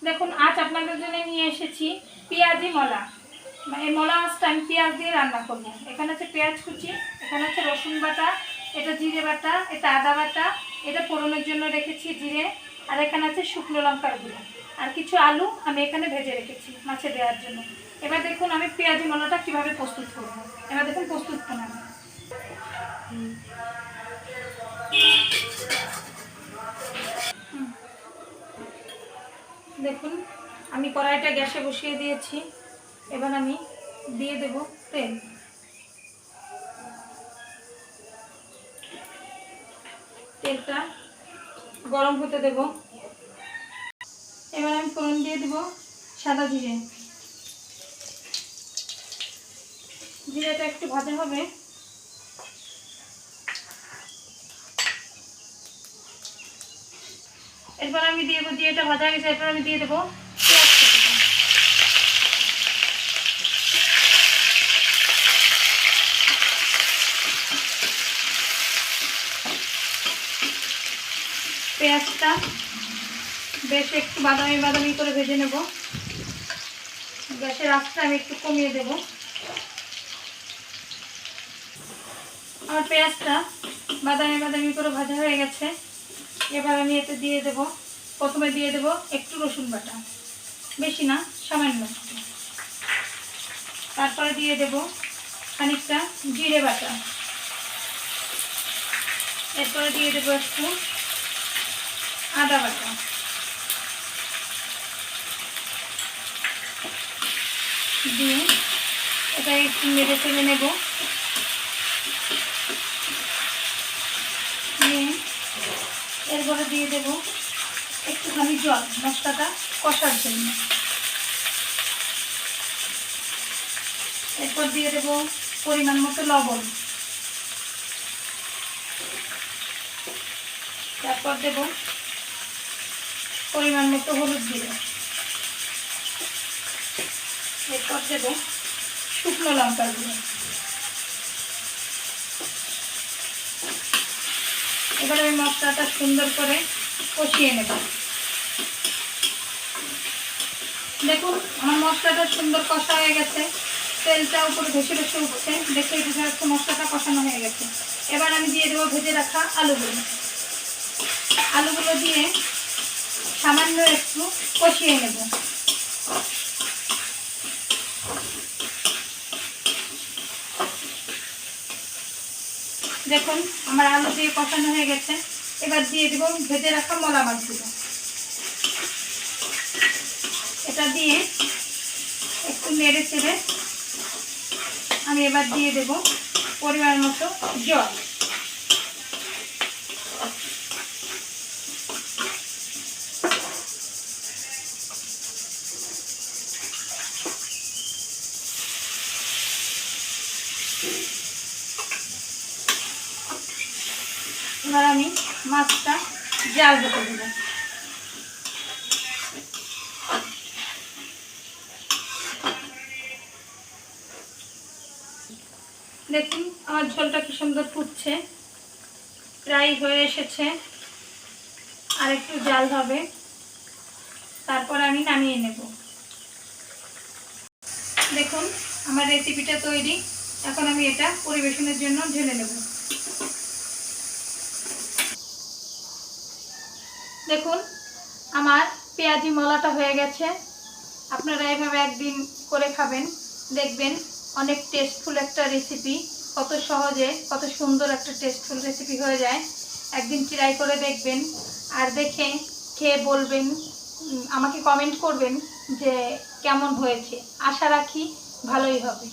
দেখুন আজ আপনাদের জন্য নিয়ে এসেছি পেঁয়াজি মলা। এই মলা মাছটা আমি পেঁয়াজ দিয়ে রান্না করব। এখানে আছে পেঁয়াজ কুচি, এখানে আছে রসুন বাটা, এটা জিরে বাটা, এটা আদা বাটা, এটা ফোড়নের জন্য রেখেছি জিরে, আর এখানে আছে শুকনো লঙ্কার গুঁড়ো, আর কিছু আলু আমি এখানে ভেজে রেখেছি মাছে দেওয়ার জন্য। এবার দেখুন আমি পেঁয়াজি মলাটা কীভাবে প্রস্তুত করব। এবার দেখুন প্রস্তুত প্রণালী। দেখুন আমি কড়াইটা গ্যাসে বসিয়ে দিয়েছি। এবার আমি দিয়ে দেব তেল। তেলটা গরম হতে দেব। এবার আমি ফোড়ন দিয়ে দেব সাদা জিরে। জিরেটা একটু ভাজা হবে। এরপর আমি দিয়ে দেবো, জিরেটা ভাজা হয়ে গেছে, এরপর আমি দিয়ে দেবো পেঁয়াজটা বেশ একটু বাদামি বাদামি করে ভেজে নেব। গ্যাসের আঁচটা আমি একটু কমিয়ে দেব। আমার পেঁয়াজটা বাদামি বাদামি করে ভাজা হয়ে গেছে। এবার আমি এতে দিয়ে দেব, প্রথমে দিয়ে দেব একটু রসুন বাটা, বেশি না, সামান্য। তারপরে দিয়ে দেব খানিকটা জিরে বাটা। এরপরে দিয়ে দেব একটু আদা বাটা। দিয়ে এটা একটু নেড়ে চেড়ে নেব। নিয়ে এরপরে দিয়ে দেব একটুখানি জল মশলাটা কষার জন্য। এরপর দিয়ে দেব পরিমাণ মতো লবণ। তারপর দেব পরিমাণ মতো হলুদ গুঁড়ো। এরপর দেব শুকনো লঙ্কার গুঁড়ো। এবার আমি মশলাটা সুন্দর করে কষিয়ে নেব। দেখুন আমার মশলাটা সুন্দর কষা হয়ে গেছে, তেলটা উপরে ভেসে ভেসে উঠছে, দেখে বোঝা যাচ্ছে মশলাটা কষানো হয়ে গেছে। এবার আমি দিয়ে দেবো ভেজে রাখা আলুগুলো। আলুগুলো দিয়ে সামান্য একটু কষিয়ে নেব। দেখুন আমার আলু দিয়ে কষানো হয়ে গেছে। এবার দিয়ে দেব ভেজে রাখা মলা মাছগুলো। এটা দিয়ে একটু নেড়ে চেড়ে আমি এবার দিয়ে দেব পরিমাণ মতো জল। এবার আমি মাছটা জাল হতে দেব। দেখুন আমার ঝোলটা কি সুন্দর ফুটছে, প্রায় হয়ে এসেছে, আর একটু জাল হবে, তারপর আমি নামিয়ে নেব। দেখুন আমার রেসিপিটা তৈরি। এখন আমি এটা পরিবেশনের জন্য ঢেলে নেব। দেখুন আমার পেঁয়াজি মলাটা হয়ে গেছে। আপনারা এভাবে একদিন করে খাবেন, দেখবেন অনেক টেস্টফুল একটা রেসিপি, কত সহজে কত সুন্দর একটা টেস্টফুল রেসিপি হয়ে যায়। একদিন ট্রাই করে দেখবেন, আর দেখে খেয়ে বলবেন, আমাকে কমেন্ট করবেন যে কেমন হয়েছে। আশা রাখি ভালোই হবে।